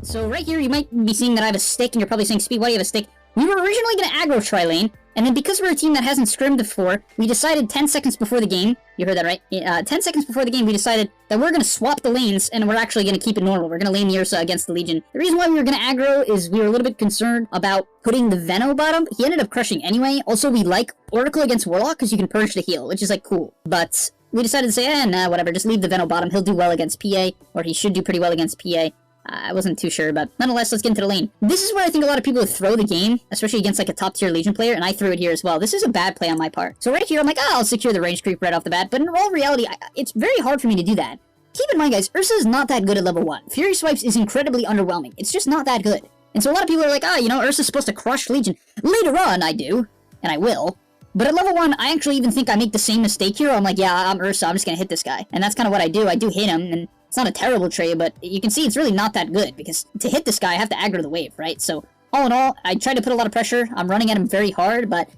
So right here, you might be seeing that I have a stick, and you're probably saying, Speed, why do you have a stick? We were originally going to aggro tri-lane, and then because we're a team that hasn't scrimmed before, we decided 10 seconds before the game, you heard that right? 10 seconds before the game, we decided that we're going to swap the lanes, and we're actually going to keep it normal. We're going to lane the Ursa against the Legion. The reason why we were going to aggro is we were a little bit concerned about putting the Veno bottom. He ended up crushing anyway. Also, we like Oracle against Warlock, because you can purge the heal, which is, like, cool. But we decided to say, nah, whatever, just leave the Veno bottom. He'll do well against PA, or he should do pretty well against PA. I wasn't too sure, but nonetheless, let's get into the lane. This is where I think a lot of people would throw the game, especially against like a top-tier Legion player, and I threw it here as well. This is a bad play on my part. So right here, I'm like, I'll secure the range creep right off the bat, but in all reality, it's very hard for me to do that. Keep in mind, guys, Ursa is not that good at level 1. Fury Swipes is incredibly underwhelming. It's just not that good. And so a lot of people are like, you know, Ursa's supposed to crush Legion. Later on, I do, and I will. But at level 1, I actually even think I make the same mistake here. I'm like, yeah, I'm Ursa, I'm just gonna hit this guy. And that's kind of what I do. I do hit him, and it's not a terrible trade, but you can see it's really not that good, because to hit this guy, I have to aggro the wave, right? So, all in all, I tried to put a lot of pressure. I'm running at him very hard, but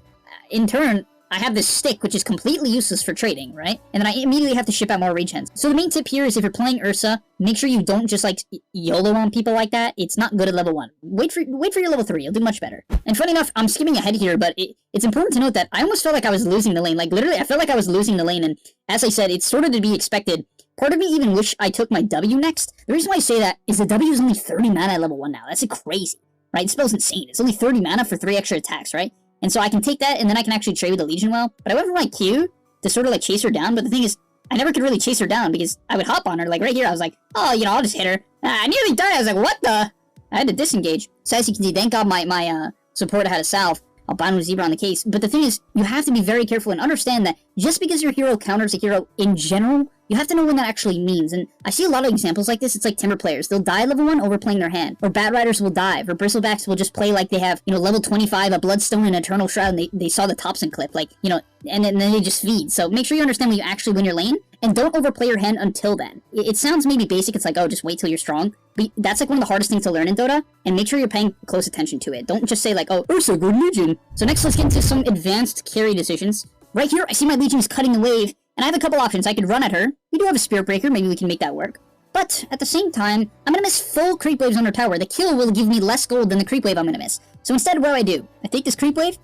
in turn, I have this stick, which is completely useless for trading, right? And then I immediately have to ship out more regens. So the main tip here is if you're playing Ursa, make sure you don't just, like, YOLO on people like that. It's not good at level 1. Wait for your level 3. You'll do much better. And funny enough, I'm skipping ahead here, but it's important to note that I almost felt like I was losing the lane. Like, literally, I felt like I was losing the lane, and as I said, it's sort of to be expected. Part of me even wish I took my W next. The reason why I say that is the W is only 30 mana at level 1 now. That's crazy, right? It spell's insane. It's only 30 mana for 3 extra attacks, right? And so I can take that, and then I can actually trade with the Legion well. But I went for my Q to sort of like chase her down, but the thing is, I never could really chase her down because I would hop on her. Like right here, I was like, oh, you know, I'll just hit her. I nearly died. I was like, what the? I had to disengage. So as you can see, thank God my support had a salve. I'll bind with Zebra on the case. But the thing is, you have to be very careful and understand that just because your hero counters a hero in general, you have to know what that actually means. And I see a lot of examples like this. It's like Timber players. They'll die level 1 overplaying their hand. Or Bat Riders will dive. Or Bristlebacks will just play like they have, you know, level 25, a Bloodstone, and Eternal Shroud, and they saw the Thompson clip. Like, you know, and then they just feed. So make sure you understand when you actually win your lane. And don't overplay your hand until then. It sounds maybe basic. It's like, oh, just wait till you're strong. But that's like one of the hardest things to learn in Dota. And make sure you're paying close attention to it. Don't just say like, oh, Ursa, good Legion. So next, let's get into some advanced carry decisions. Right here, I see my Legion is cutting the wave. And I have a couple options. I could run at her. We do have a Spirit Breaker. Maybe we can make that work. But at the same time, I'm going to miss full creep waves on her tower. The kill will give me less gold than the creep wave I'm going to miss. So instead, what do? I take this creep wave,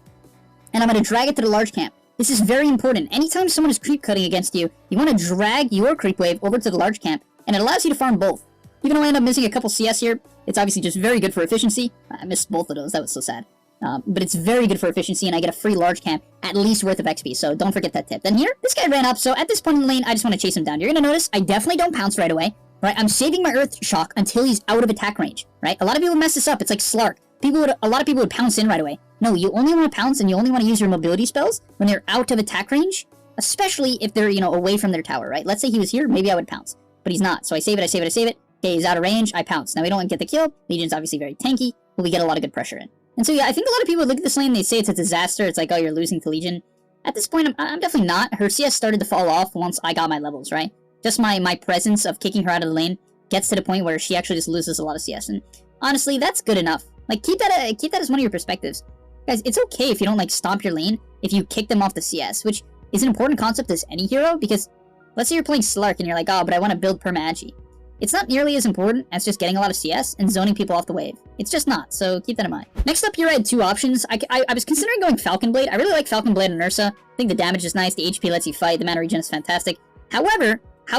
and I'm going to drag it to the large camp. This is very important. Anytime someone is creep cutting against you, you want to drag your creep wave over to the large camp, and it allows you to farm both. Even though I end up missing a couple CS here, it's obviously just very good for efficiency. I missed both of those. That was so sad. But it's very good for efficiency, and I get a free large camp, at least worth of XP, so don't forget that tip. Then here, this guy ran up, so at this point in the lane, I just want to chase him down. You're going to notice I definitely don't pounce right away, right? I'm saving my Earth Shock until he's out of attack range, right? A lot of people mess this up. It's like Slark. A lot of people would pounce in right away. No, you only want to pounce, and you only want to use your mobility spells when they're out of attack range, especially if they're, you know, away from their tower, right? Let's say he was here, maybe I would pounce, but he's not. So I save it. Okay, he's out of range, I pounce. Now we don't get the kill. Legion's obviously very tanky, but we get a lot of good pressure in. And so yeah, I think a lot of people look at this lane and they say it's a disaster. It's like, oh, you're losing to Legion. At this point, I'm definitely not. Her CS started to fall off once I got my levels, right? Just my presence of kicking her out of the lane gets to the point where she actually just loses a lot of CS. And honestly, that's good enough. Like, keep that as one of your perspectives. Guys, it's okay if you don't, like, stomp your lane if you kick them off the CS, which is an important concept as any hero, because let's say you're playing Slark and you're like, oh, but I want to build perma-agi. It's not nearly as important as just getting a lot of CS and zoning people off the wave. It's just not, so keep that in mind. Next up here, I had two options. I was considering going Falcon Blade. I really like Falcon Blade and Ursa. I think the damage is nice, the HP lets you fight, the mana regen is fantastic. However, I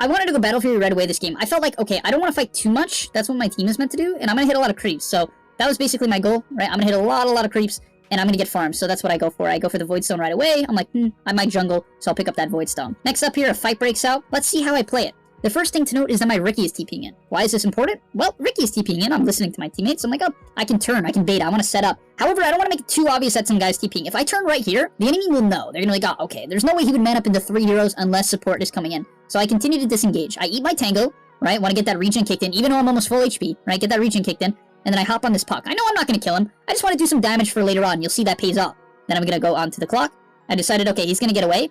wanted to go Battle Fury right away this game. I felt like, okay, I don't want to fight too much. That's what my team is meant to do, and I'm going to hit a lot of creeps. So that was basically my goal, right? I'm going to hit a lot of creeps, and I'm going to get farms. So that's what I go for. I go for the Void Stone right away. I'm like, I might jungle, so I'll pick up that Void Stone. Next up here, a fight breaks out. Let's see how I play it. The first thing to note is that my Riki is TPing in. Why is this important? Well, Riki is TPing in. I'm listening to my teammates. I'm like, oh, I can turn, I can bait, I want to set up. However, I don't want to make it too obvious that some guy's TPing. If I turn right here, the enemy will know. They're going to be like, oh, okay, there's no way he would man up into 3 heroes unless support is coming in. So I continue to disengage. I eat my Tango, right? Want to get that regen kicked in, even though I'm almost full HP, right? Get that regen kicked in, and then I hop on this puck. I know I'm not going to kill him. I just want to do some damage for later on. You'll see that pays off. Then I'm going to go onto the clock. I decided, okay, he's going to get away.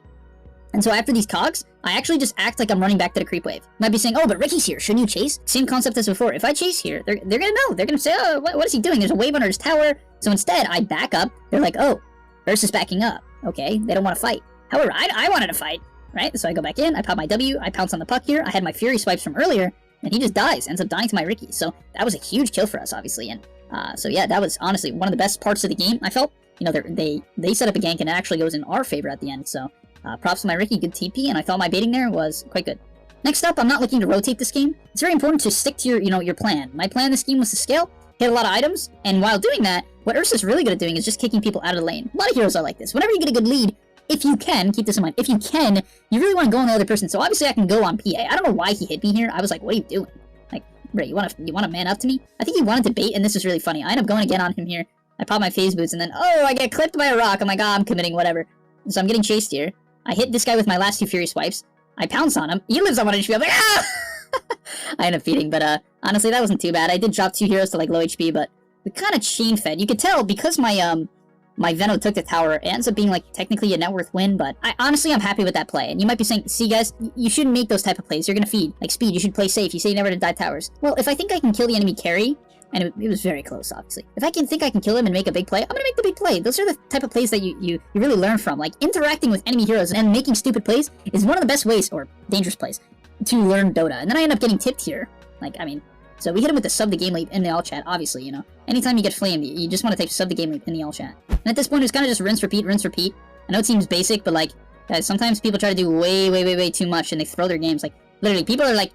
And so after these cogs, I actually just act like I'm running back to the creep wave. Might be saying, oh, but Riki's here, shouldn't you chase? Same concept as before. If I chase here, they're gonna know. They're gonna say, oh, what is he doing? There's a wave under his tower. So instead, I back up. They're like, oh, Ursa's backing up. Okay, they don't want to fight. However, I wanted to fight, right? So I go back in, I pop my W, I pounce on the puck here. I had my Fury Swipes from earlier, and he just dies, ends up dying to my Riki. So that was a huge kill for us, obviously. And so yeah, that was honestly one of the best parts of the game, I felt. You know, they set up a gank, and it actually goes in our favor at the end. So props to my Riki, good TP, and I thought my baiting there was quite good. Next up, I'm not looking to rotate this game. It's very important to stick to your plan. My plan this game was to scale, hit a lot of items, and while doing that, what Ursa's really good at doing is just kicking people out of the lane. A lot of heroes are like this. Whenever you get a good lead, if you can, keep this in mind, if you can, you really want to go on the other person. So obviously I can go on PA. I don't know why he hit me here. I was like, what are you doing? Like, bro, you want to man up to me? I think he wanted to bait, and this is really funny. I end up going again on him here. I pop my phase boots, and then, oh, I get clipped by a rock. I'm like, I'm committing, whatever. So I'm getting chased here. I hit this guy with my last 2 Fury swipes. I pounce on him. He lives on 1 HP. I'm like, ah! I end up feeding, but honestly, that wasn't too bad. I did drop 2 heroes to like low HP, but we kind of chain fed. You could tell because my Veno took the tower. It ends up being like technically a net worth win, but honestly, I'm happy with that play. And you might be saying, see guys, you shouldn't make those type of plays. You're gonna feed. Like Speed, you should play safe. You say you never to die towers. Well, if I think I can kill the enemy carry, and it was very close, obviously. If I think I can kill him and make a big play, I'm gonna make the big play. Those are the type of plays that you really learn from. Like, interacting with enemy heroes and making stupid plays is one of the best ways, or dangerous plays, to learn Dota. And then I end up getting tipped here. Like, I mean, so we hit him with the sub the game lead in the all chat, obviously, you know. Anytime you get flamed, you just want to take sub the game lead in the all chat. And at this point, it's kind of just rinse, repeat, rinse, repeat. I know it seems basic, but like, guys, sometimes people try to do way too much and they throw their games. Like, literally, people are like,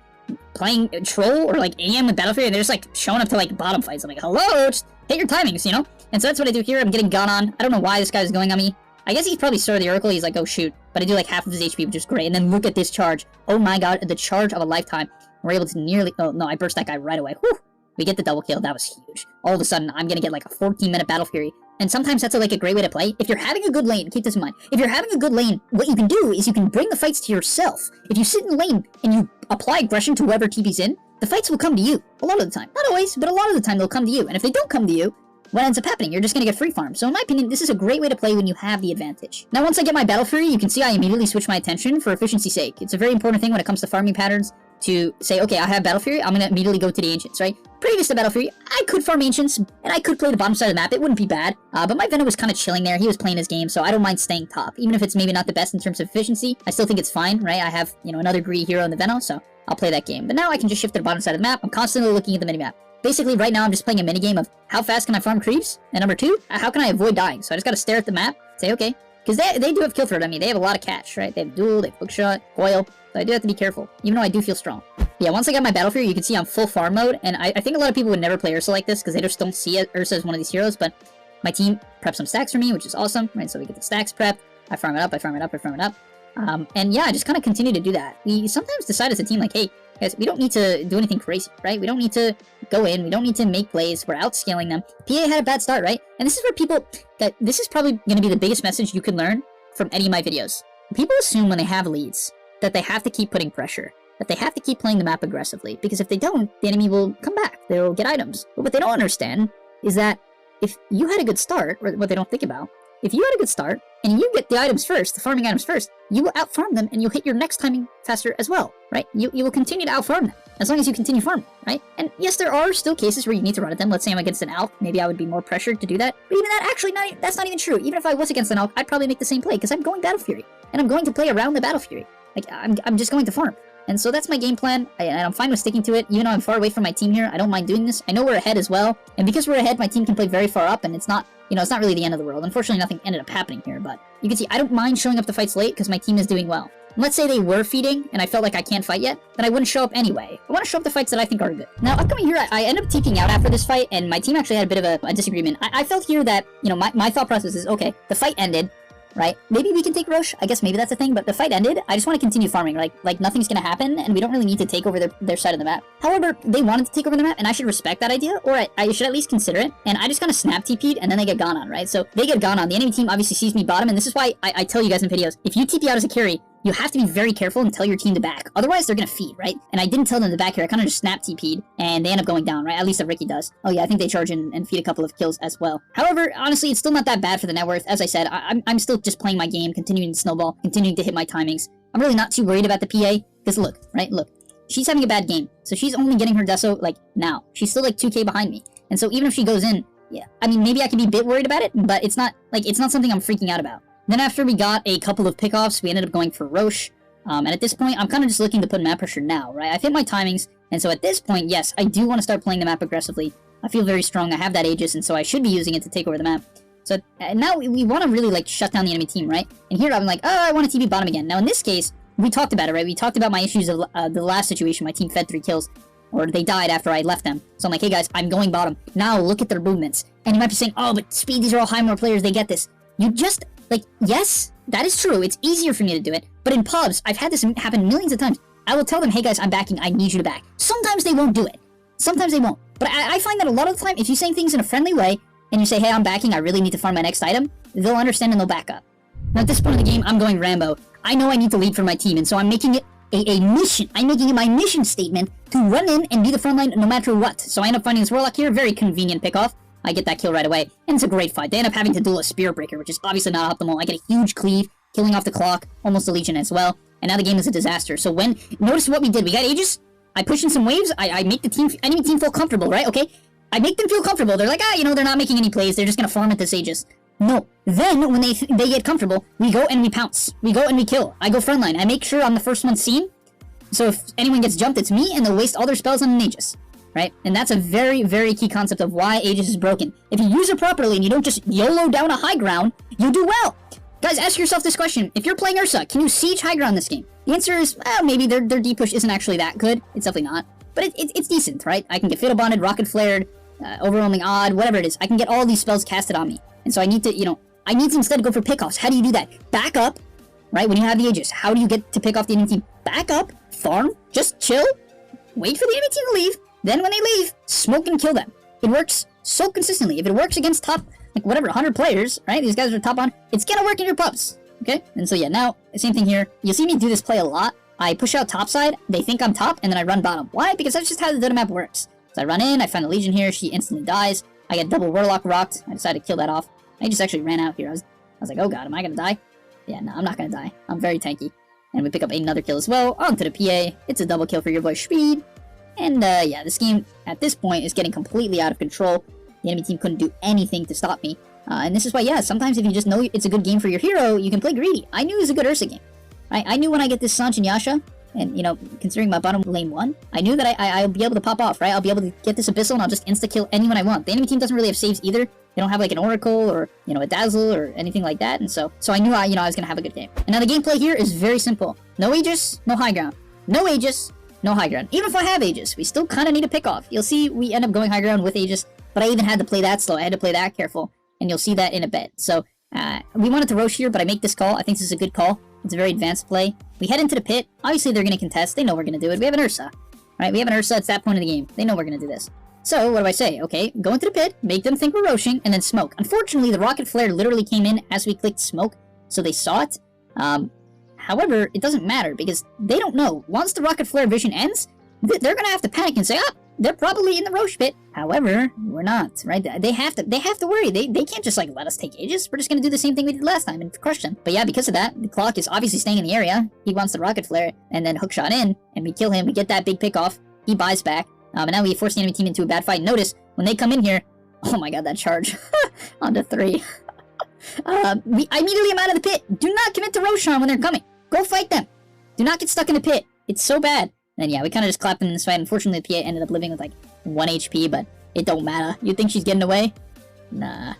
playing troll or like AM with Battlefield, and they're just like showing up to like bottom fights. I'm like, hello, just hit your timings, you know? And so that's what I do here. I'm getting gone on. I don't know why this guy's going on me. I guess he's probably Sword of the Oracle. He's like, oh shoot. But I do like half of his HP, which is great. And then look at this charge. Oh my god, the charge of a lifetime. We're able to nearly... Oh no, I burst that guy right away. Whew. We get the double kill. That was huge. All of a sudden, I'm gonna get like a 14-minute Battle Fury. And sometimes that's like a great way to play. If you're having a good lane, keep this in mind. If you're having a good lane, what you can do is you can bring the fights to yourself. If you sit in the lane and you apply aggression to whoever TP's in, the fights will come to you. A lot of the time. Not always, but a lot of the time they'll come to you. And if they don't come to you, what ends up happening? You're just gonna get free farm. So in my opinion, this is a great way to play when you have the advantage. Now once I get my Battle Fury, you can see I immediately switch my attention for efficiency's sake. It's a very important thing when it comes to farming patterns to say, okay, I have Battle Fury, I'm gonna immediately go to the Ancients, right? Previous to Battle Fury, I could farm Ancients, and I could play the bottom side of the map, it wouldn't be bad, but my Venom was kind of chilling there, he was playing his game, so I don't mind staying top. Even if it's maybe not the best in terms of efficiency, I still think it's fine, right? I have, you know, another greedy hero in the Venom, so I'll play that game. But now I can just shift to the bottom side of the map, I'm constantly looking at the minimap. Basically, right now, I'm just playing a minigame of how fast can I farm creeps, and number 2, how can I avoid dying? So I just gotta stare at the map, say, okay, because they do have kill threat on me, they have a lot of catch, right? They have duel, they have hookshot, coil, so I do have to be careful, even though I do feel strong. Yeah, once I got my Battle Fury, you can see I'm full farm mode, and I think a lot of people would never play Ursa like this, because they just don't see Ursa as one of these heroes, but my team prepped some stacks for me, which is awesome, right? So we get the stacks prepped, I farm it up, I farm it up, I farm it up, and yeah, I just kind of continue to do that. We sometimes decide as a team, like, hey, guys, we don't need to do anything crazy, right? We don't need to go in, we don't need to make plays, we're outscaling them. PA had a bad start, right? And this is where people, this is probably going to be the biggest message you can learn from any of my videos. People assume when they have leads, that they have to keep putting pressure, that they have to keep playing the map aggressively, because if they don't, the enemy will come back, they'll get items. But what they don't understand is that if you had a good start, or what they don't think about, if you had a good start, and you get the items first, the farming items first, you will outfarm them, and you'll hit your next timing faster as well, right? You will continue to outfarm them, as long as you continue farming, right? And yes, there are still cases where you need to run at them. Let's say I'm against an Alp, maybe I would be more pressured to do that. But even that, actually, that's not even true. Even if I was against an Alp, I'd probably make the same play, because I'm going Battle Fury, and I'm going to play around the Battle Fury. Like, I'm just going to farm. And so that's my game plan, and I'm fine with sticking to it. Even though I'm far away from my team here, I don't mind doing this. I know we're ahead as well, and because we're ahead, my team can play very far up, and it's not, you know, it's not really the end of the world. Unfortunately, nothing ended up happening here, but you can see I don't mind showing up the fights late because my team is doing well. And let's say they were feeding, and I felt like I can't fight yet, then I wouldn't show up anyway. I want to show up the fights that I think are good. Now, upcoming here, I end up TPing out after this fight, and my team actually had a bit of a disagreement. I felt here that, you know, my thought process is, okay, the fight ended, right? Maybe we can take Roche. I guess maybe that's a thing, but the fight ended. I just want to continue farming. Like nothing's gonna happen, and we don't really need to take over their side of the map. However, they wanted to take over the map, and I should respect that idea, or I should at least consider it. And I just kind of snap TP'd, and then they get gone on, right? So they get gone on. The enemy team obviously sees me bottom, and this is why I tell you guys in videos, if you TP out as a carry, you have to be very careful and tell your team to back. Otherwise, they're gonna feed, right? And I didn't tell them to back here. I kind of just snap TP'd, and they end up going down, right? At least that Riki does. Oh yeah, I think they charge in and feed a couple of kills as well. However, honestly, it's still not that bad for the net worth. As I said, I'm still just playing my game, continuing to snowball, continuing to hit my timings. I'm really not too worried about the PA, because look, right? Look, she's having a bad game, so she's only getting her deso, like, now. She's still, like, 2k behind me. And so even if she goes in, yeah, I mean, maybe I could be a bit worried about it, but it's not, like, it's not something I'm freaking out about. Then after we got a couple of pickoffs, we ended up going for Roche. And at this point, I'm kind of just looking to put map pressure now, right? I've hit my timings, and so at this point, yes, I do want to start playing the map aggressively. I feel very strong, I have that Aegis, and so I should be using it to take over the map. So now we want to really, like, shut down the enemy team, right? And here I'm like, oh, I want to TP bottom again. Now in this case, we talked about it, right? We talked about my issues of the last situation. My team fed 3 kills, or they died after I left them. So I'm like, hey guys, I'm going bottom. Now look at their movements. And you might be saying, oh, but Speed, these are all Highmore players, they get this. You just, like, yes, that is true. It's easier for me to do it. But in pubs, I've had this happen millions of times. I will tell them, hey guys, I'm backing, I need you to back. Sometimes they won't do it. Sometimes they won't. But I find that a lot of the time, if you say things in a friendly way, and you say, hey, I'm backing, I really need to farm my next item, they'll understand and they'll back up. Now at this point in the game, I'm going Rambo. I know I need to lead for my team, and so I'm making it a mission. I'm making it my mission statement to run in and be the front line no matter what. So I end up finding this Warlock here, very convenient pickoff. I get that kill right away, and it's a great fight. They end up having to duel a Spear Breaker, which is obviously not optimal. I get a huge cleave, killing off the clock, almost a Legion as well, and now the game is a disaster. So notice what we did. We got Aegis, I push in some waves, I make the enemy team feel comfortable, right? Okay, I make them feel comfortable. They're like, you know, they're not making any plays, they're just gonna farm at this Aegis. No. Then, when they get comfortable, we go and we pounce. We go and we kill. I go frontline. I make sure I'm the first one seen. So if anyone gets jumped, it's me, and they'll waste all their spells on an Aegis. Right? And that's a very, very key concept of why Aegis is broken. If you use it properly and you don't just YOLO down a high ground, you'll do well. Guys, ask yourself this question. If you're playing Ursa, can you siege high ground this game? The answer is, well, maybe their deep push isn't actually that good. It's definitely not. But it's decent, right? I can get Fiddle Bonded, Rocket Flared, Overwhelming Odd, whatever it is. I can get all these spells casted on me. And so I need to, you know, I need to instead go for pickoffs. How do you do that? Back up, right? When you have the Aegis, how do you get to pick off the enemy team? Back up, farm, just chill, wait for the enemy team to leave. Then when they leave, smoke and kill them. It works so consistently. If it works against top, like whatever, 100 players, right? These guys are top on. It's gonna work in your pubs, okay? And so yeah, now, same thing here. You'll see me do this play a lot. I push out top side, they think I'm top, and then I run bottom. Why? Because that's just how the Dota map works. So I run in, I find the Legion here, she instantly dies. I get double Warlock rocked. I decided to kill that off. I just actually ran out here. I was like, oh god, am I gonna die? Yeah, no, I'm not gonna die. I'm very tanky. And we pick up another kill as well. Onto the PA. It's a double kill for your boy Speed. And yeah, this game, at this point, is getting completely out of control. The enemy team couldn't do anything to stop me. And this is why, yeah, sometimes if you just know it's a good game for your hero, you can play greedy. I knew it was a good Ursa game. Right? I knew when I get this Sanch and Yasha, and, you know, considering my bottom lane 1, I knew that I'll be able to pop off, right? I'll be able to get this Abyssal and I'll just insta-kill anyone I want. The enemy team doesn't really have saves either. They don't have, like, an Oracle or, you know, a Dazzle or anything like that. And so I knew I was gonna have a good game. And now the gameplay here is very simple. No Aegis, no high ground. No Aegis, no high ground. Even if I have Aegis, we still kind of need a pick-off. You'll see we end up going high ground with Aegis, but I even had to play that slow. I had to play that careful, and you'll see that in a bit. So, we wanted to Rosh here, but I make this call. I think this is a good call. It's a very advanced play. We head into the pit. Obviously, they're going to contest. They know we're going to do it. We have an Ursa, right? We have an Ursa. It's that point of the game. They know we're going to do this. So, what do I say? Okay, go into the pit, make them think we're Roshing, and then smoke. Unfortunately, the Rocket Flare literally came in as we clicked smoke, so they saw it. However, it doesn't matter, because they don't know. Once the Rocket Flare vision ends, they're going to have to panic and say, they're probably in the Rosh pit. However, we're not, right? They have to worry. They can't just, like, let us take Aegis. We're just going to do the same thing we did last time and crush them. But yeah, because of that, the clock is obviously staying in the area. He wants the Rocket Flare, and then hookshot in, and we kill him. We get that big pick off. He buys back. And now we force the enemy team into a bad fight. Notice, when they come in here, oh my god, that charge. Onto 3. I immediately am out of the pit. Do not commit to Roshan when they're coming. Go fight them. Do not get stuck in the pit. It's so bad. And yeah, we kind of just clapped them in this fight. Unfortunately, the PA ended up living with like 1 HP, but it don't matter. You think she's getting away? Nah.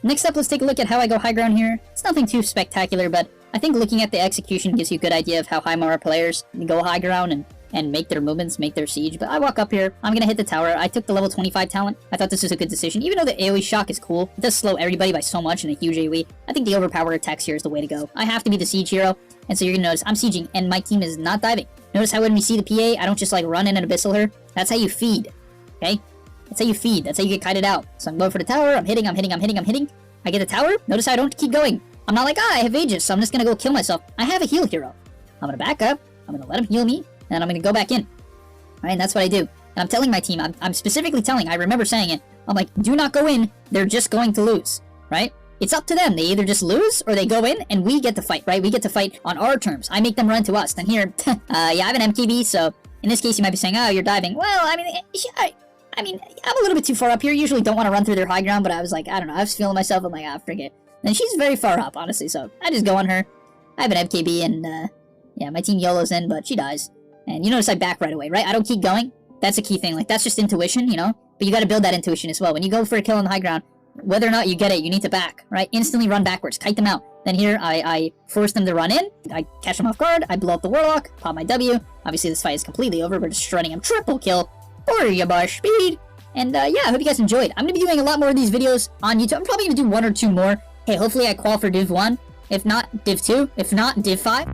Next up, let's take a look at how I go high ground here. It's nothing too spectacular, but I think looking at the execution gives you a good idea of how Highmore players go high ground and make their movements, make their siege. But I walk up here, I'm gonna hit the tower. I took the level 25 talent. I thought this was a good decision. Even though the AoE shock is cool, it does slow everybody by so much in a huge AoE. I think the overpower attacks here is the way to go. I have to be the siege hero, and so you're gonna notice I'm sieging, and my team is not diving. Notice how when we see the PA, I don't just like run in and abyssal her. That's how you feed, okay? That's how you feed. That's how you get kited out. So I'm going for the tower, I'm hitting. I get the tower, notice how I don't keep going. I'm not like, I have Aegis, so I'm just gonna go kill myself. I have a heal hero. I'm gonna back up, I'm gonna let him heal me, and I'm gonna go back in. Alright, and that's what I do. And I'm telling my team, I'm specifically telling, I remember saying it, I'm like, do not go in, they're just going to lose, right? It's up to them. They either just lose, or they go in, and we get to fight, right? We get to fight on our terms. I make them run to us. Then here, yeah, I have an MKB, so in this case, you might be saying, oh, you're diving. Well, I mean, I'm a little bit too far up here. Usually don't want to run through their high ground, but I was like, I don't know, I was feeling myself. I'm like, forget. And she's very far up, honestly, so I just go on her. I have an MKB, and Yeah, my team YOLOs in, but she dies. And you notice I back right away, right? I don't keep going. That's a key thing. Like, that's just intuition, you know? But you gotta build that intuition as well. When you go for a kill on the high ground, whether or not you get it, you need to back, right? Instantly run backwards, kite them out. Then here, I force them to run in. I catch them off guard. I blow up the Warlock, pop my W. Obviously, this fight is completely over. We're just shredding him. Triple kill for your bar speed. And yeah, I hope you guys enjoyed. I'm gonna be doing a lot more of these videos on YouTube. I'm probably gonna do 1 or 2 more. Hey, hopefully I qual for Div 1. If not, Div 2. If not, Div 5.